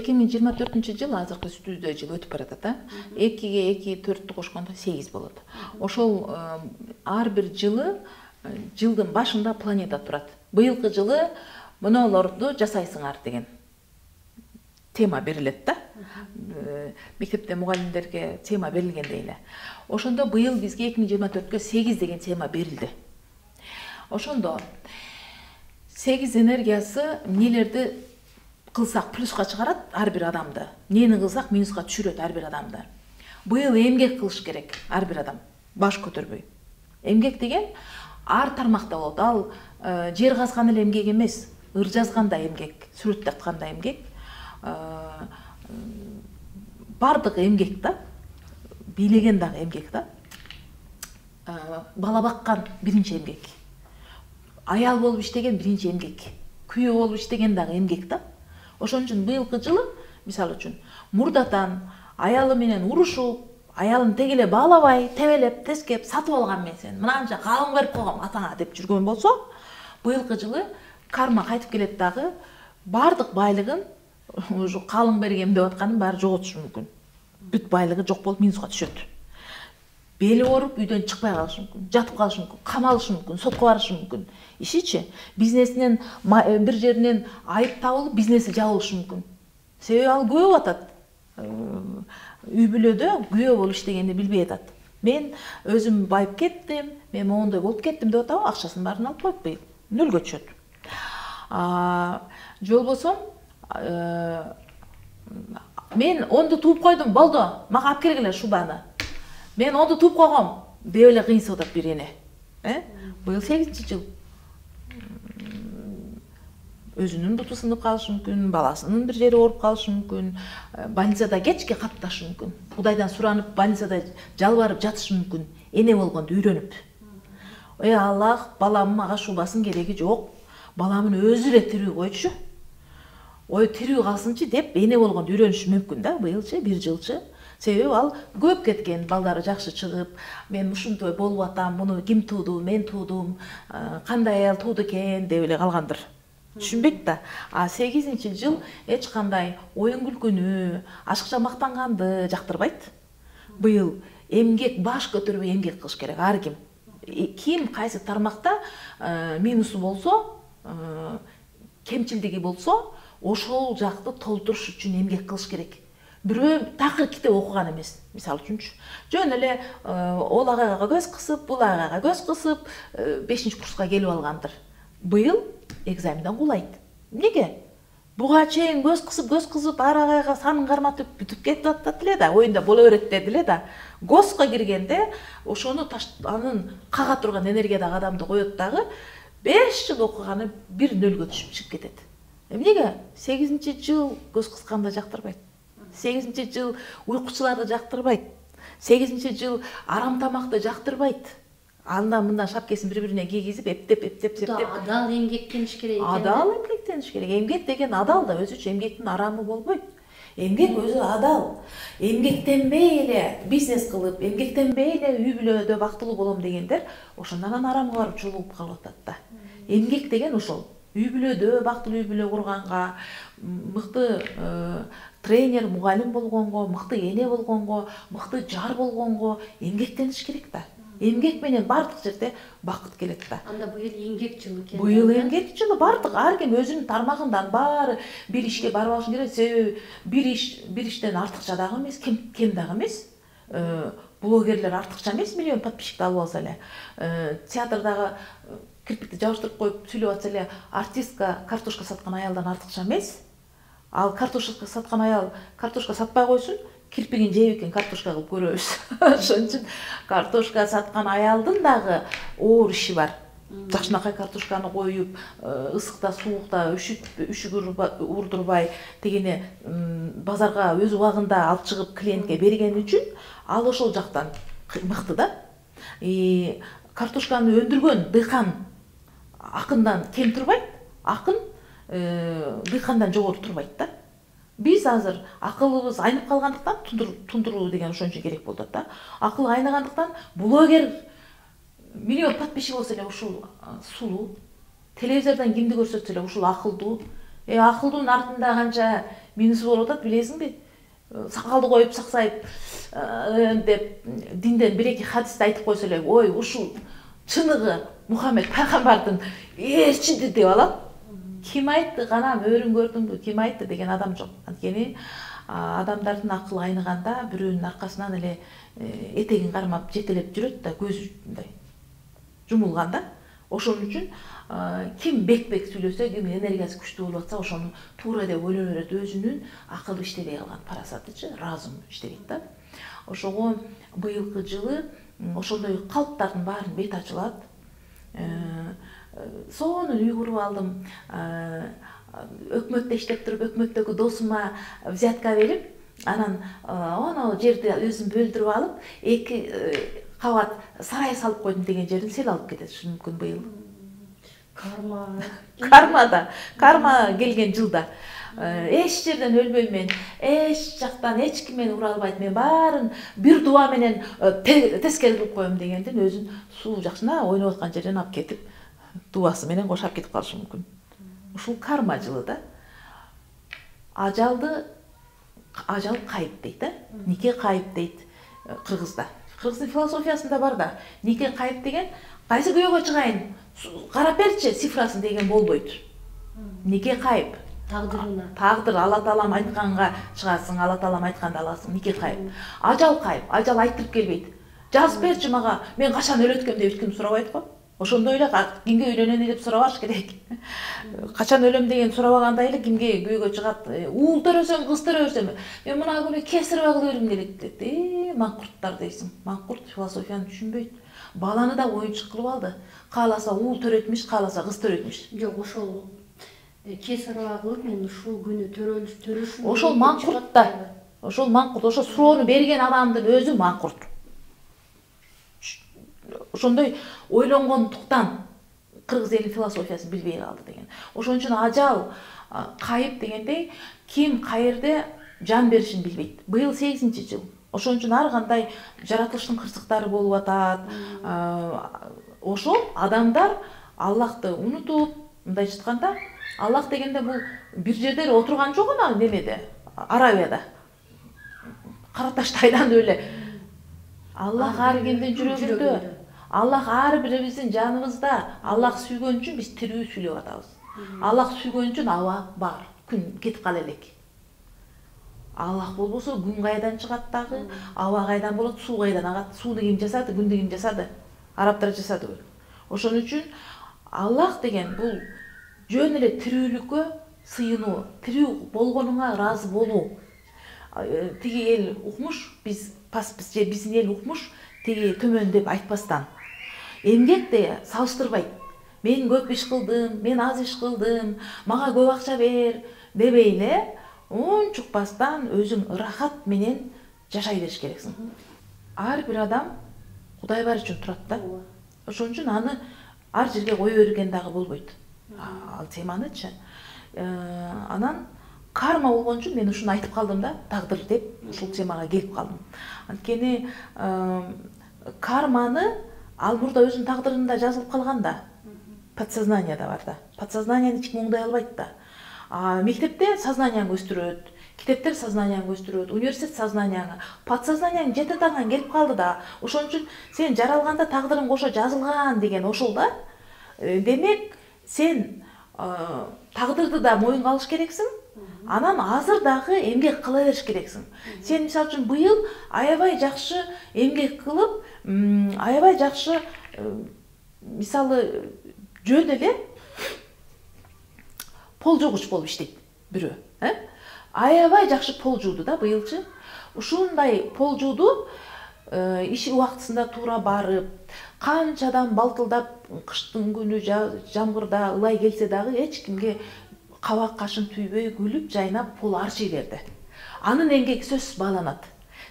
2024 жыл азыркы студия жыл өтүп баратат. 2-ге 2 4-тү кошкондо 8 болот. Ошол ар бир жылы жылдын башында планета турат. Быйылкы жылы мыналарды жасайсыңар деген тема берилет да. Мектепте мугалимдерге тема берилгендей эле. Ошондо быйыл бизге 2024-кө 8 деген тема берилди. Ошондо 8 энергиясы эмнелерди кылсак плюска чыгарат ар бир адамды, эмнени кылсак минуска түшүрөт ар бир адамды. Быйыл эмгек кылыш керек ар бир адам, баш көтөрбөй. Эмгек деген ар тармакта болот. Ал жер казган эле эмгек эмес, ыр жазганда эмгек, сүрөт тартканда эмгек, бардык эмгек да, бийлеген дагы эмгек да. Бала баккан биринчи эмгек. Аял болуп иштеген биринчи эмгек. Күйөө болуп иштеген дагы эмгек да. Ошон үчүн быйылкы жылы, мисалы үчүн, мурдатан аялы менен урушуп, аялын тегеле баалабай, тебелеп, тескеп, сатып алган мен сен, мынанча калың берип койгом атаңа деп жүргөн болсо, быйылкы жылы карма кайтып келет дагы, бардык байлыгын ушу калың бергем деп атканын баары жоготушу мүмкүн. Бүт байлыгы жок болуп минуска түшөт. Бели ооруп үйдөн чыкпай калышы мүмкүн, жатып калышы мүмкүн, камалышы мүмкүн, сотко барышы мүмкүн. Ишичи бизнесинен бир жеринен айып табылып, бизнеси жабылышы мүмкүн. Себеби ал күбө атат. Үй бүлөдө күбө болуп иштегенди билбей атат. Мен өзүм байып кеттим, мен моундай болуп кеттим деп атабы, акчасын баарын алып коюп бейт. Нөлгө түшөт. Же болбосо мен онду тууп койдум, болду, мага алып келгиле шубаны. Мен онду тууп койгом, деп эле кыйынсып атат бир эне. Быйыл 8-чи жыл. Өзүнүн буту сынып калышы мүмкүн, баласынын бир жери ооруп калышы мүмкүн, больницада кечке катташы мүмкүн. Кудайдан суранып, больницада жалбарып жатышы мүмкүн, эне болгонду үйрөнүп. Аллах, баламын мага шубасын кереги жок. Баламын өзү эле тирүү койчу. Тирүү калсынчы деп эне болгонду үйрөнүшү мүмкүн да, быйылчы, бир жылчы. Себеби ал көп кеткен, балдары жакшы чыгып, мен ушундай болуп атам, муну ким тууду, мен туудум, кандай аял тууду экен деп эле калгандыр. Түшүнбөйт да. 8-чи жыл эч кандай оюн күлкүнү, ашыкча мактанганды жактырбайт. Быйыл эмгек, баш көтөрбөй эмгек кылыш керек ар ким. Ким кайсы тармакта минусу болсо, кемчилдиги болсо, ошол жакты толтуруш үчүн эмгек кылыш керек. Бирөө такыр китеп окуган эмес, мисалы үчүнчү. Жөн эле ол агайга көз кысып, бул агайга көз кысып, 5-чи курска келип алгандыр. Быйыл экзаменден кулайт. Эмнеге? Буга чейин көз кысып, ар агайга санын карматып бүтүп кетип атат эле да, оюнда боло берет деди эле да. Госко киргенде ошону анын кага турган энергиядагы адамды коет дагы 5 жыл окуганы бир нөлгө түшүп чыгып кетет. Эмнеге? 8-чи жыл көз кысканды жактырбайт. 8-чи жыл уйкучуларды жактырбайт. 8-чи жыл арам тамакты жактырбайт. Андан мындан шапкесин бири-бирине кийгизип, эптеп. Адал эмгектениш керек экен. Адал эмгектениш керек. Эмгек деген адал да, өзүчө эмгектин арамы болбойт. Эмгек өзү адал. Эмгектенбей эле бизнес кылып, эмгектенбей эле үй бүлөдө бактылуу болом дегендер ошондон арамга барып чулугуп калып атат да. Эмгек деген ошол. Үй бүлөдө бактылуу үй бүлө курганга, мыкты тренер, мугалим болгонго, мыкты эне болгонго, мыкты жар болгонго эмгектениш керек да. Эмгек менен бардык жерде бакыт келет да. Анда быйыл эмгек жылы экен. Быйыл эмгек жылы, бардык ар ким өзүнүн тармагындан баары бир ишке барып алыш керек. Себеби бир иштен артыкча дагы эмес, кем дагы эмес. Блогерлер артыкча эмес, миллион подписчикти алып алса эле. Театрдагы кирпикти жабыштырып коюп сүйлөп атса эле, артистка картошка саткан аялдан артыкча эмес. Ал картошка саткан аял картошка сатпай койсун, кирпигин жеп экен картошка кылып көрөбүз. Ошон үчүн картошка саткан аялдын дагы оор иши бар. Жакшынакай картошканы коюп, ысыкта, суукта үшүк урдурбай, тегене базарга өз убагында алып чыгып клиентке берген үчүн ал ошол жактан мыкты да. Картошканы өндүргөн дыйкан акындан кем турбайт, акын дыйкандан жогору турбайт да. Биз азыр акылыбыз айнып калгандыктан тундуруу деген ошончо керек болуп атат да. Акыл айнагандыктан блогер миллион подписчик болсо эле ушул сулуу, телевизордон кимди көрсөтсө эле ушул акылдуу. Акылдуунун артында канча минусы болуп атат билесиңби? Сакалды коюп саксайып деп динден бир эки хадисти айтып койсо эле, ой, ушул чыныгы Мухаммед пайгамбардын ээрчиси деп алат. Ким айтты, кана мөрүн көрдүңбү, ким айтты деген адам жок. Анткени адамдардын акылы айныганда бирөөнүн аркасынан эле этегин кармап жетелеп жүрөт да, көзү мындай жумулганда. Ошон үчүн ким бек-бек сүйлөсө, ким энергиясы күчтүү болуп атса, ошону туура деп ойлоно берет. Өзүнүн акылы иштебей калган, парасатычы, разум иштебейт да. Ошого быйылкы жылы ошондой калптардын баарын бет ачылат. Сонун үй куруп алдым. Өкмөттө иштеп туруп, өкмөттөгү досума взятка берип, анан оно жерди өзүм бөлдүрүп алып, 2 кабат сарай салып койдум деген жерин сел алып кетет мүмкүн быйыл. Карма келген жылда. Эч жерден өлбөйм мен, эч жактан эч ким мени ура албайт, мен баарын бир дуа менен тескери кылып коем дегендин өзүн суу жакшына ойноп аткан жерден алып кетип, дуасы менен кошо алып кетип калышы мүмкүн. Ушул карма жылы да. Ажал кайып дейт да. Нике кайып дейт кыргызда. Кыргыздын философиясында бар да. Нике кайып деген кайсы күйөөгө чыгайын, карап берчи цифрасын деген болбойт. Нике кайып. Тагдыр Алла Таалам айтканга чыгасың, Алла Таалам айтканды аласың. Нике кайып. Ажал кайып. Ажал айтып келбейт. Жазып берчи мага, мен качан өлөт экем деп эч ким сурабайт го. Ошондой эле кимге үйлөнөм деп сурабаш керек. Качан өлөм деген сурабагандай эле кимге күйөөгө чыгат, уул төрөсөм, кыз төрөсөм, мен мына күнү кесирбе кылып берим дейт. Маңкурттар дейсиң. Маңкурт философияны түшүнбөйт. Баланы да оюнчук кылып алды. Кааласа уул төрөтмүш, кааласа кыз төрөтмүш. Жок, ошол кесирбе кылып мен ушул күнү төрөшүм. Ошол маңкурт да. Ошол маңкурт, ошо суроону берген адамдын өзү маңкурт. Ошондой ойлонгондуктан кыргыз элинин философиясын билбей калды деген. Ошон үчүн ажал кайып дегендей, ким каерде жан беришин билбейт. Быйыл 8-жыл. Ошон үчүн ар кандай жаратылыштын кырсыктары болуп атат. Ошол адамдар Аллахты унутуп, мындай айтканда, Аллах дегенде бул бир жерде отурган жок ана немеде, Аравияда. Кара ташты айланып эле. Аллах ар кимдин жүрөгүндө. Аллах ар бирибиздин жаныбызда. Аллах сүйгөн үчүн биз тирүү сүйлөп атабыз. Аллах сүйгөн үчүн аба бар, күн кетип кала элек. Аллах болбосо күн кайдан чыгат дагы, аба кайдан болот, суу кайдан агат, сууну ким жасады, күндү ким жасады? Арабтар жасадыбы? Ошон үчүн Аллах деген бул жөн эле тирүүлүккө сыйынуу, тирүү болгонуңа ыраазы болуу. Тиги эл укмуш, биздин эл укмуш, тиги төмөн деп айтпастан. Эмгекте салыштырбайт. Мен көп иш кылдым, мен аз иш кылдым, мага көп акча бер дебей эле, унчукпастан өзүң ырахат менен жашай бериш керексиң. Ар бир адам Кудай бар үчүн турат да. Ошон үчүн аны ар жерге кое берген дагы болбойт. Ал теманычы. Анан карма болгон үчүн мен ушуну айтып калдым да, тагдыр деп ушул темага келип калдым. Анткени карманы ал мурда өзүнүн тагдырында жазылып калган да. Подсознанияда бар да. Подсознанияны эч ким оңдой албайт да. Мектепте сознанияңы өстүрөт, китептер сознанияңы өстүрөт, университет сознанияңы, подсознанияң жете таңган келип калды да. Ошон үчүн сен жаралганда тагдырың кошо жазылган деген ошол да. Демек, сен тагдырды да моюнга алыш керексиң. Анан азыр дагы эмгек кыла бериш керексиң. Сен мисалы үчүн быйыл аябай жакшы эмгек кылып, аябай жакшы мисалы жөн эле пол жугуч болуп иштейт бирөө. Аябай жакшы пол жууду да быйылчы. Ушундай пол жууду иши убактысында туура барып, канчадан балтылдап, кыштын күнү жамгырда ылай келсе дагы эч кимге кабак кашын түйбөй күлүп жайнап пол арчый берди. Анын эмгеки сөзсүз бааланат.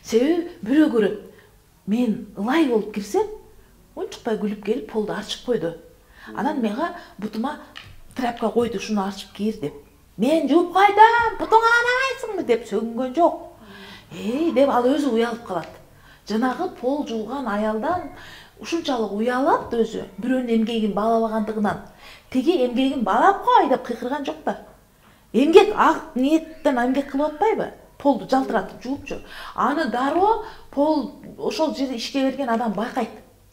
Себеби бирөө көрөт. Мен ылай болуп кирсем, унчукпай күлүп келип полду арчып койду. Анан мага бутума тряпка койду, шуну арчып кир деп. Мен жууп койдум, бутуңа карабайсыңбы деп сөгүнгөн жок. Деп ал өзү уялып калат. Жанагы пол жууган аялдан ушунчалык уялат өзү, бирөөнүн эмгегин баалабагандыгынан. Тиги эмгегин баалап кой деп кыйкырган жок да. эмгек ак ниеттен эмгек кылып атпайбы? Полду жалтыратып жуупчу. Аны дароо пол ошол жерде ишке берген адам байкайт.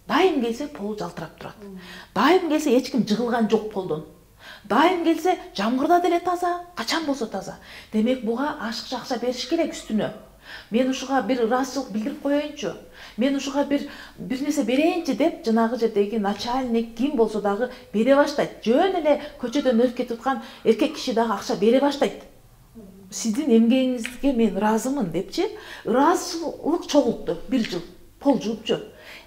Дайым келсе пол жалтырап турат. Дайым келсе эч ким жыгылган жок полдон. Дайым келсе жамгырда деле таза, качан болсо таза. Демек буга ашыкча акча бериш керек үстүнө. Мен ушуга бир ыраазычылык билдирип коеюнчу. Мен ушуга бир нерсе берейинчи деп жанагы жердеги начальник ким болсо дагы бере баштайт. Жөн эле көчөдөн өтүп кетип аткан эркек киши дагы акча бере баштайт. Сиздин эмгегиңизге мен ыраазымын депчи, ыраазычылык чогултту бир жыл. Пол жуупчу.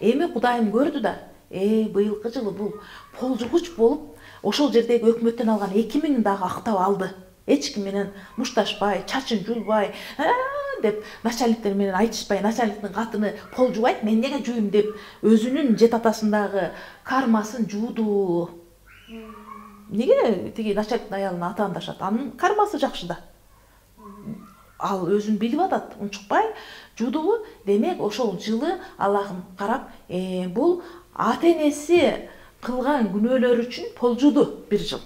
Эми Кудайым көрдү да, быйылкы жылы бул пол жугуч болуп, ошол жердеги өкмөттөн алган 2000 дагы актап алды. Эч ким менен мушташпай, чачын жулбай, деп начальниктер менен айтышпай, начальниктин катыны пол жубайт, мен неге жууйм деп өзүнүн жет атасындагы кармасын жууду. Неге тиги начальниктин аялына атаандашат? Анын кармасы жакшы да. Ал өзүн билип атат, унчукпай жуудубу. Демек ошол жылы Аллахым карап, бул ата-энеси кылган күнөөлөр үчүн пол жууду бир жыл.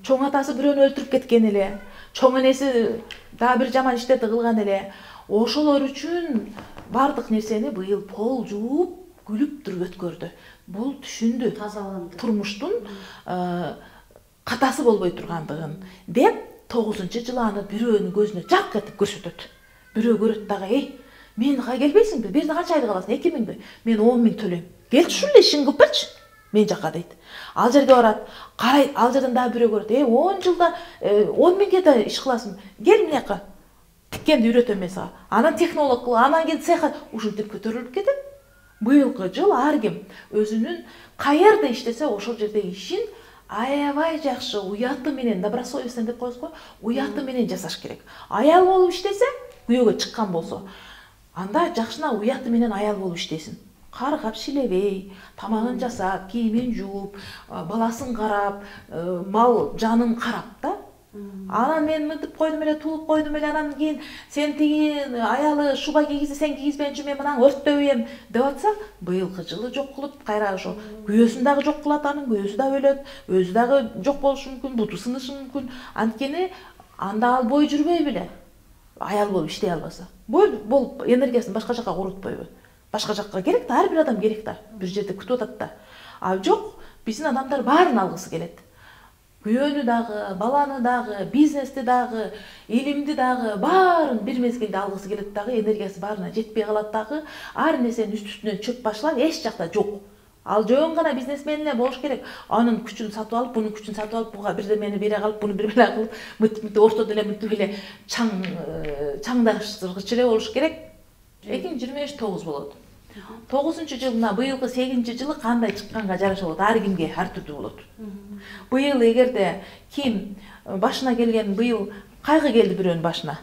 Чоң атасы бирөөнү өлтүрүп кеткен эле, чоң энеси дагы бир жаман иштерди кылган эле. Ошолор үчүн бардык нерсени быйыл пол жууп, күлүп туруп өткөрдү. Бул түшүндү. Тазаланды. Турмуштун катасы болбой тургандыгын деп 9-жылы аны бирөөнүн көзүнө жак этип көрсөтөт. Бирөө көрөт дагы, мен келбейсиңби? Бир да канча айды каласың? 2000 мен 10.000 төлөйм. Келчи ушул ишин кылып берчи. Мен жакка дейт. Ал жерге барат, карайт, ал жерден дагы бирөө көрөт. 10 жылда 10.000ге да иш кыласың. Кел мына жака. Тиккенди үйрөтөм мен сага. Анан технолог кыл, анан кел цеха ушинтип көтөрүлүп кетет. Быйылкы жыл ар ким өзүнүн каерде иштесе ошол жердеги ишин аябай жакшы уяты менен, добросовестно деп коебуз го, уяты менен жасаш керек. Аял болуп иштесе, күйөөгө чыккан болсо, анда жакшына уяты менен аял болуп иштесин. Каргап шилебей, тамагын жасап, кийимин жууп, баласын карап, мал жанын карап да. Анан мен мынтип койдум эле, туулуп койдум эле, анан кийин сен тиги аялы шуба кийгизди, сен кийгизбейинчи, мен мынаны өрттөбөйм деп атса, быйылкы жылы жок кылып, кайра ошо күйөөсүн дагы жок кылат, анын күйөөсү да өлөт, өзү дагы жок болушу мүмкүн, буту сынышы мүмкүн. Анткени анда ал бой жүрбөй беле. Аял болуп иштей албаса. Бой болуп энергиясын башка жака курутпойбу? Башка жакка керек да, ар бир адам керек да. Бир жерде күтүп атат да. А жок, биздин адамдар баарын алгысы келет. Күйөөнү дагы, баланы дагы, бизнести дагы, илимди дагы, баарын бир мезгилде алгысы келет дагы, энергиясы баарына жетпей калат дагы, ар нерсенин үстүнөн чөп башлап эч жакта жок. Ал жөн гана бизнесмен эле болуш керек. Анын күчүн сатып алып, бунун күчүн сатып алып, буга бирдемени бере калып, буну бир беле кылып, мынтип ортодо эле мынтип эле чаңдаштыргыч эле болуш керек. 2023 9 болот. 9-жыл мына быйылкы 8-жылы кандай чыкканга жараша болот, ар кимге ар түрдүү болот. Быйыл эгерде ким башына келген, быйыл кайгы келди бирөөнүн башына.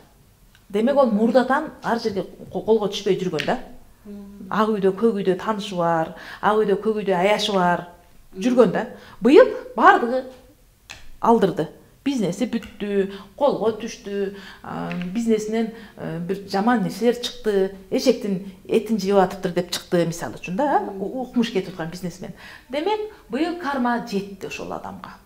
Демек ол мурдатан ар жерге колго түшпөй жүргөн да. Ак үйдө, көк үйдө таанышы бар, ак үйдө, көк үйдө аяшы бар, жүргөн да. Быйыл бардыгы алдырды. Бизнеси бүттү, колго түштү, бизнесинен бир жаман нерселер чыкты, эшектин этин жеп атыптыр деп чыкты, мисалы үчүн да, укмуш кетип аткан бизнесмен. Демек, быйыл карма жетти ошол адамга.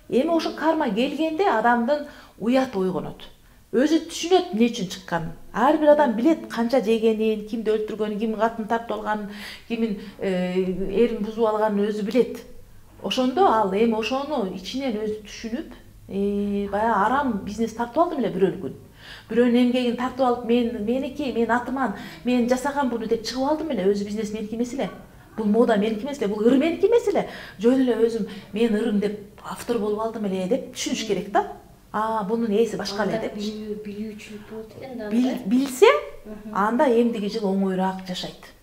Эми ошо карма келгенде адамдын уят ойгонот. Өзү түшүнөт эмне үчүн чыкканын. Ар бир адам билет канча жегенин, кимди өлтүргөнүн, кимдин катын тартып алганын, кимин эрин бузуп алганын өзү билет. Ошондо ал эми ошону ичинен өзү түшүнүп, бая арам бизнес тартып алдым эле бирөөнүкүн. Бирөөнүн эмгегин тартып алып, меники, мен атыман, мен жасаган буну деп чыгып алдым эле. Өзү бизнес меники эмес эле. Бул мода меники эмес эле, бул ыр меники эмес эле. Жөн эле өзүм мен ырым деп автор болуп алдым эле деп түшүнүш керек да. Бунун ээси башка эле деп. Билүүчүлүк болот экен да. Билсе, анда эмдиги жыл оңоюраак жашайт.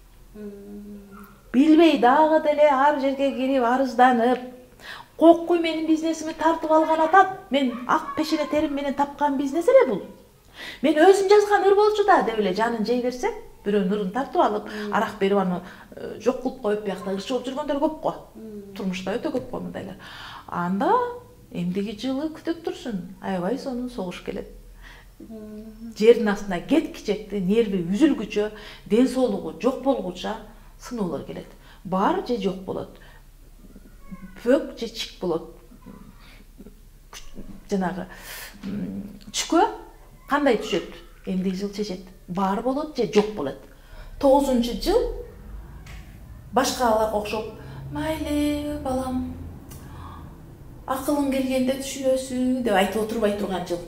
Билбей дагы деле ар жерге кирип арызданып, кокуй менин бизнесими тартып алган атат, мен ак пешене терим менен тапкан бизнес эле бул. Мен өзүм жазган ыр болчу да деп эле жанын жей берсе, бирөөнүн ырын тартып алып, арак берип аны жок кылып коюп, биякта ырчы болуп жүргөндөр көп го. Турмушта өтө көп го мындайлар. Анда эмдиги жылы күтүп турсун, аябай сонун согуш келет. Жердин астына кеткичекти, нерви үзүлгүчө, ден соолугу жок болгуча сыноолор келет. Бар же жок болот. Пөк же чик болот. жанагы чүкө кандай түшөт? Эмдиги жыл чечет. Бар болот же жок болот. 9-жыл башкаларга окшоп, майлы балам, акылың келгенде түшүнөсүң деп айтып отурбай турган жыл.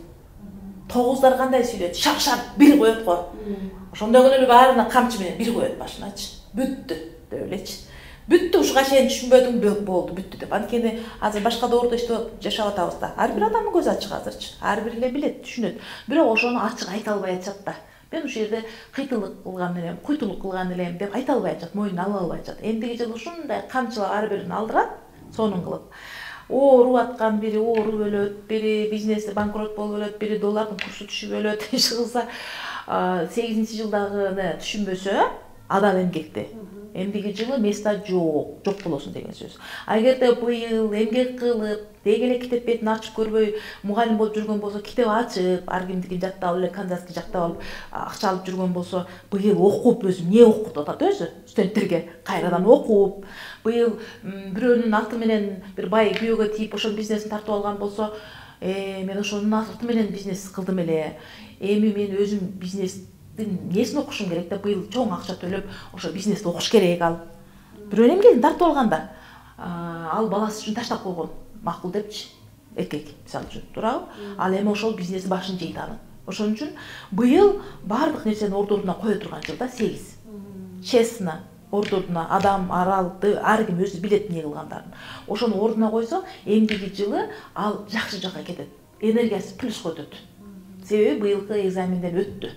9-дар кандай сүйлөйт? Шак-шак бир коет го. Ошондой күнү эле баарына камчы менен бир коет башыначы. Бүттү деп элечи. Бүттү, ушуга чейин түшүнбөдүң, болду, бүттү деп. Анткени азыр башка доордо иштеп жашап атабыз да. Ар бир адамдын көзү ачык азырчы. Ар бир эле билет, түшүнөт. Бирок ошону ачык айта албай атышат да. Мен ушул жерде кыйтылык кылган элем, куйтулук кылган элем деп айта албай атышат, мойнуна ала албай атышат. Эмдиги жыл ушундай камчылап ар бирин алдырат, сонун кылып. Ооруп аткан бири ооруп өлөт, бири бизнеси банкрот болуп өлөт, бири доллардын курсу түшүп өлөт. Иш кылса 8-жылдагыны түшүнбөсө, адал эмгекте. Эмдиги жылы места жок болосун деген сөз. Эгерде быйыл эмгек кылып, деги эле китеп бетин ачып көрбөй, мугалим болуп жүргөн болсо, китеп ачып, ар кимдикин жаттап алып эле, канзаски жактап алып, акча алып жүргөн болсо, быйыл окуп өзү эмне окутуп атат өзү? Студенттерге кайрадан окуп, быйыл бирөөнүн аты менен бир бай күйөөгө тийип, ошол бизнесин тартып алган болсо, мен ошонун аты менен бизнес кылдым эле. Эми мен өзүм бизнес несин окушум керек деп быйыл чоң акча төлөп ошо бизнести окуш керек ал. Бирөө эмгегин тартып алганда ал баласы үчүн таштап койгон макул депчи. Эркек мисалы үчүн, туурабы? Ал эми ошол бизнес башын жейт анын. Ошон үчүн быйыл баардык нерсени ордуна кое турган жылда 8. Честно ордуна адам аралыкты ар ким өзү билет эмне кылгандарын. Ошону ордуна койсо, эмдиги жылы ал жакшы жакка кетет. Энергиясы плюска өтөт. Себеби быйылкы экзаменден өттү.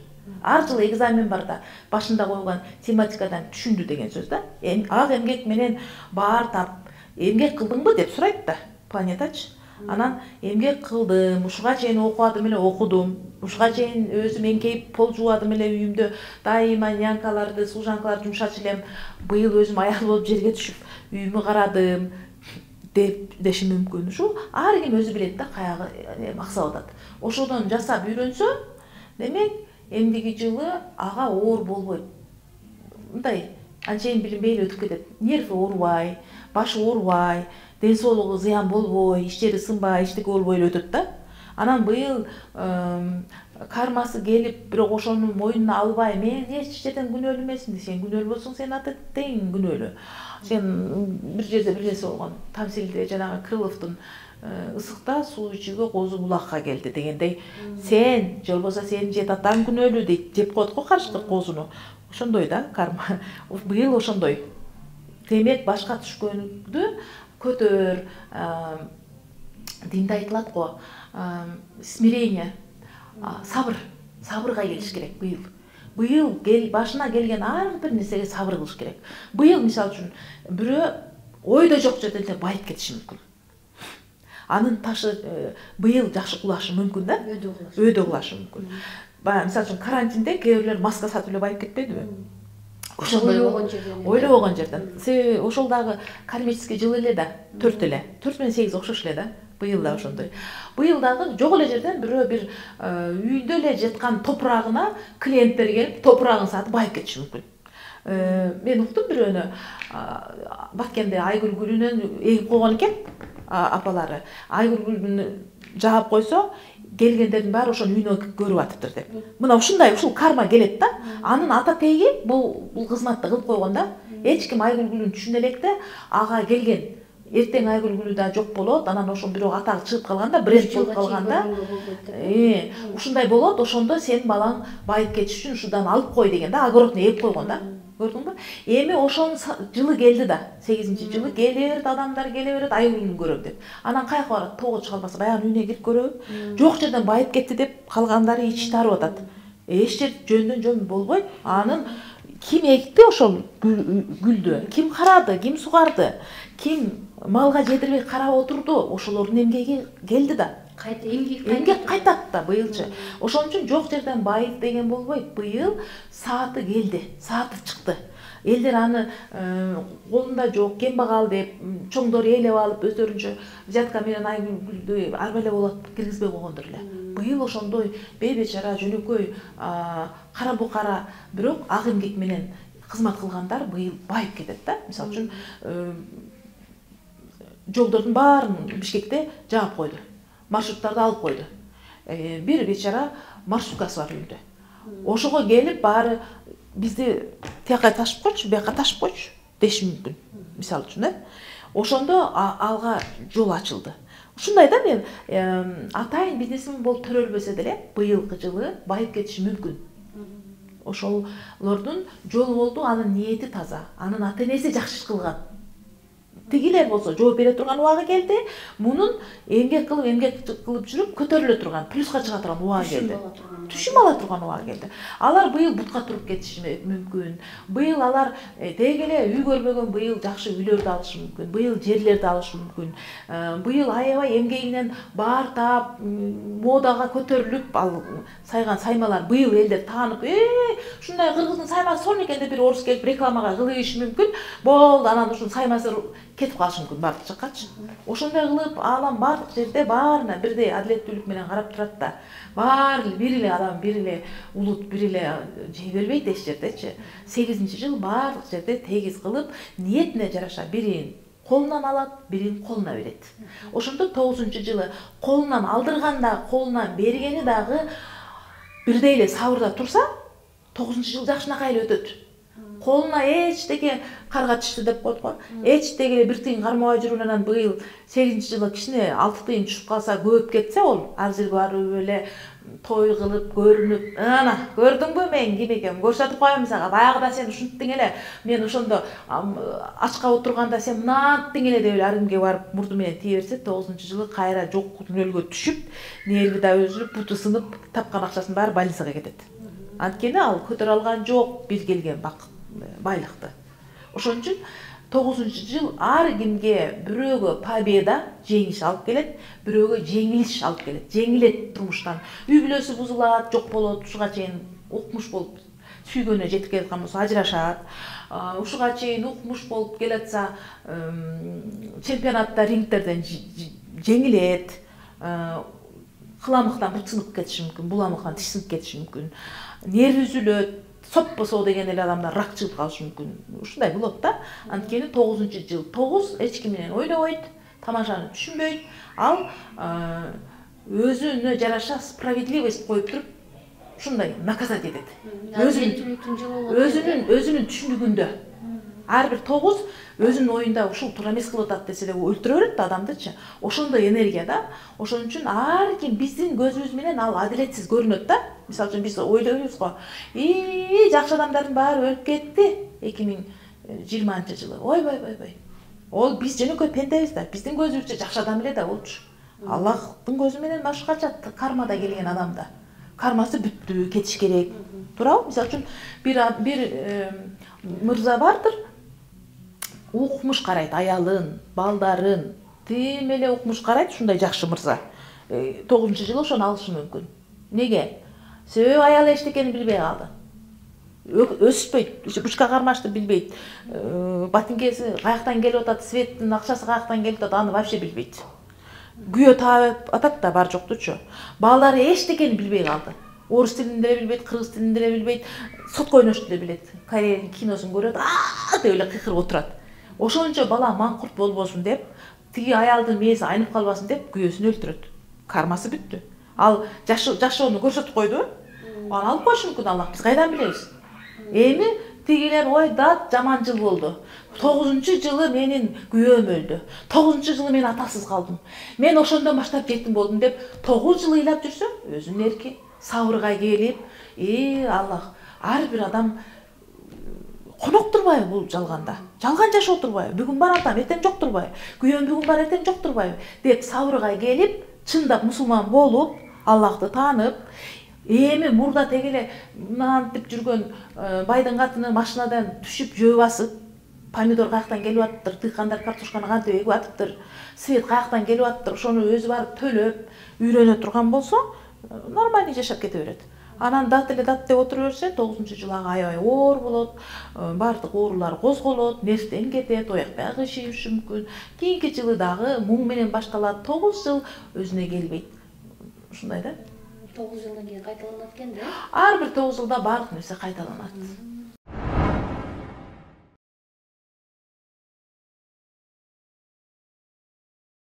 Ар жылы экзамен бар да, башында койгон тематикадан түшүндү деген сөз да. Ак эмгек менен баар тап, эмгек кылдыңбы деп сурайт да планетачы. Анан эмгек кылдым, ушуга чейин окубадым эле окудум, ушуга чейин өзүм эңкейип пол жуубадым эле үйүмдө, дайыма нянкаларды, служанкаларды жумшачу элем. Быйыл өзүм аял болуп жерге түшүп үйүмү карадым деп деши мүмкүн. Ушу ар ким өзү билет да каяга максап атат. Ошодон жасап үйрөнсө, демек эмдиги жылы ага оор болбойт. Мындай анчейин билинбей өтүп кетет. Нерви оорубай, башы оорубай, ден соолугу зыян болбой, иштери сынбай, иштеги болбой өтөт да. Анан быйыл кармасы келип, бирок ошону мойнуна албай, мен эч жерден күнөөлүү эмесмин. Сен күнөөлүү болсоң, сен аты тең күнөөлүү. Сен бир жерде бир нерсе болгон. Тамсилде жанагы Крыловдун ысыкта суу ичүүгө козу булакка келди дегендей, сен же болбосо сенин жет атаң күнөөлүү дейт, жеп коет го карышкы козуну. Ошондой да карма. Быйыл ошондой. Демек башка түшкөндү көтөр, динде айтылат го, смирение, сабырга келиш керек быйыл. Быйыл башына келген ар бир нерсеге сабыр кылыш керек. Быйыл мисалы үчүн бирөө ойдо жок жерден байып кетиши мүмкүн. Анын ташы быйыл жакшы кулашы мүмкүн да? Өйдө кулашы мүмкүн. Мисалы үчүн карантинде кээ бирлер маска сатып эле байып кетпедиби? Ойлобогон жерден. Себеби ошол дагы кармический жыл эле да, 4 эле. 4 менен 8 окшош эле да. Быйыл да ошондой. Быйыл дагы жок эле жерден бирөө бир үйүндө эле жаткан топурагына клиенттер келип, топурагын сатып байып кетиши мүмкүн. Мен уктум бирөөнү Баккенде айгүл гүлүнөн эгип койгон экен апалары. Айгүл гүлүн жаап койсо, келгендердин баары ошону үйүнө көрүп атыптыр деп. Мына ушул карма келет да. Анын ата теги бул кызматты кылып койгон да. Эч ким айгүл гүлүн түшүнө электе ага келген. Эртең айгүл гүлү да жок болот, анан ошон бирок атагы чыгып калганда, бренд болуп калганда, ушундай болот, ошондо сен балаң байып кетиш үчүн ушудан алып кой деген да, огородуна ээп койгон да. Көрдүңбү? Эми ошонун жылы келди да, 8-жылы келе берет, адамдар келе берет, айгүл гүлүн көрөм деп. Анан каяка барат? Тоого чыга албаса, баягы үйүнө кирип көрөбү? Жок жерден байып кетти деп калгандары ич тарып атат. Эч жер жөндөн жөн болбойт. Анын ким экти ошол гүлдү? Ким карады? Ким сугарды? Ким малга жетирбей карап отурду? Ошолордун эмгеги келди да. Эмгек кайтат да быйылчы. Ошон үчүн жок жерден байып деген болбойт. Быйыл сааты келди, сааты чыкты. Элдер аны колунда жок, кембагал деп, чоңдор ээлеп алып, өздөрүнчө взятка менен айгүл гүлдү арба эле болот киргизбей койгондор эле. Быйыл ошондой бейбечара, жөнөкөй, кара букара, бирок ак эмгек менен кызмат кылгандар быйыл байып кетет да. Мисалы үчүн жолдордун баарын Бишкекте жаап койду. маршруттарды алып койду. Бир бечара маршруткасы бар үйүндө. Ошого келип баары бизди тияка ташып койчу, бияка ташып койчу деши мүмкүн. Мисалы үчүн, ошондо алга жол ачылды. Ушундай да, мен атайын бизнесмен болуп төрөлбөсө деле быйылкы жылы байып кетиши мүмкүн. Ошолордун жолу болду, анын ниети таза, анын ата-энеси жакшы иш кылган. Тигилер болсо жооп бере турган убагы келди. Мунун эмгек кылып жүрүп көтөрүлө турган, плюска чыга турган убагы келди. Түшүм ала турган убагы келди. Алар быйыл бутка туруп кетиши мүмкүн. Быйыл алар теги эле үй көрбөгөн, быйыл жакшы үйлөрдү алышы мүмкүн. Быйыл жерлерди алышы мүмкүн. Быйыл аябай эмгегинен баар таап, модага көтөрүлүп, ал сайган саймалар быйыл элдер таанып, ушундай кыргыздын саймасы сонун экен деп бир орус келип рекламага кылышы мүмкүн. Болду, анан ушунун саймасы кетип калышы мүмкүн бардык жаккачы. Ошондой кылып алам бардык жерде баарына бирдей адилеттүүлүк менен карап турат да. Бир эле адам, бир эле улут, бир эле жей бербейт эч жердечи. 8-жыл бардык жерде тегиз кылып, ниетине жараша бирин колунан алат, бирин колуна берет. Ошондо 9-жылы колунан алдырган да, колунан бергени дагы бирдей эле сабырда турса, 9-жыл жакшынакай эле өтөт. Колуна эчтеке карга түштү деп коет го. Эчтеке бир тыйын кармабай жүрүп, анан быйыл 8-жылы кичине 6 тыйын түшүп калса, көп кетсе, ол ар жерге барып эле той кылып, көрүнүп, ана, көрдүңбү мен ким экенин көрсөтүп коем сага. Баягыда сен ушинттиң эле, мен ошондо ачка отурганда сен мынанттиң эле деп эле ар кимге барып мурду менен тие берсе, 9-жылы кайра жок дүнөлгө түшүп, нерви да өзүлүп, буту сынып, тапкан акчасын баары больницага кетет. Анткени ал көтөрө алган жок бир келген байлыкты. Ошон үчүн 9-жыл ар кимге бирөөгө победа, жеңиш алып келет, бирөөгө жеңилиш алып келет. Жеңилет турмуштан. Үй бүлөсү бузулат, жок болот, ушуга чейин укмуш болуп сүйгөнүнө жетип келаткан болсо ажырашат. Ушуга чейин укмуш болуп келатса, чемпионатта, рингтерден жеңилет. Кыламыктан бут сынып кетиши мүмкүн, буламыктан тиш сынып кетиши мүмкүн. Нерви үзүлөт, соппосо деген эле адамдар рак чыгып калышы мүмкүн. Ушундай болот да. Анткени 9-жыл. 9 эч ким менен ойнобойт, тамашаны түшүнбөйт. Ал өзүнө жараша справедливость коюп туруп, ушундай наказать этет. Өзүнүн түшүнүгүндө. Ар бир 9 өзүнүн оюнда ушул туура эмес кылып атат десе эле өлтүрө берет да адамдычы. Ошондой энергия да. Ошон үчүн ар ким биздин көзүбүз менен ал адилетсиз көрүнөт да. Мисалы үчүн биз ойлойбуз го. Жакшы адамдардын баары өлүп кетти 2020-жылы. Ойбой. Ол биз жөнөкөй пендебиз да. Биздин көзүбүзчө жакшы адам эле да болчу. Аллахтын көзү менен башкача кармада келген адамда. Кармасы бүттү, кетиш керек. Туурабы? Мисалы үчүн бир мырза бардыр. Укмуш карайт, аялын, балдарын, тим эле укмуш карайт, ушундай жакшы мырза. 9-жылы ошону алышы мүмкүн. Неге? Себеби аялы эчтекени билбей калды. Өспөйт, бушка кармашты билбейт. Ботинкеси каяктан келип атат, светтин акчасы каяктан келип атат, аны вообще билбейт. Күйөө таап атат да бар жоктучу. Балдары эчтекени билбей калды. Орус тилин деле билбейт, кыргыз тилин деле билбейт, сотко ойношту деле билет. Кореянын киносун көрөт, деп эле кыйкырып отурат. Ошончо бала маңкурт болбосун деп, тиги аялдын мээси айнып калбасын деп күйөөсүн өлтүрөт. Кармасы бүттү. Ал жашоону көрсөтүп койду. Аны алып коюшу мүмкүн Аллах, биз кайдан билебиз? Эми тигилер ой да жаман жыл болду. 9-жылы менин күйөөм өлдү. 9-жылы мен атасыз калдым. Мен ошондон баштап жетим болдум деп 9 жыл ыйлап жүрсө, өзүнүн эрки, сабырга келип, Аллах, ар бир адам конок турбайбы бул жалганда? Жалган жашоо турбайбы? Бүгүн бар атам, эртең жок турбайбы? Күйөөм бүгүн бар, эртең жок турбайбы? Деп сабырга келип, чындап мусулман болуп, Аллахты таанып, эми мурда теги эле мынантип жүргөн байдын катыны машинадан түшүп жөө басып, помидор каяктан келип атыптыр, дыйкандар картошканы кантип эгип атыптыр, свет каяктан келип атыптыр, ошону өзү барып төлөп, үйрөнө турган болсо, нормально жашап кете берет. Анан дат эле дат деп отура берсе, 9-жылга аябай оор болот, бардык оорулар козголот, нервден кетет, ояктай кыйшыйышы мүмкүн. Кийинки жылы дагы муң менен башталат, 9 жыл өзүнө келбейт. Ушундай да. 9 жылдан кийин кайталанат экен да? Ар бир 9 жылда бардык нерсе кайталанат.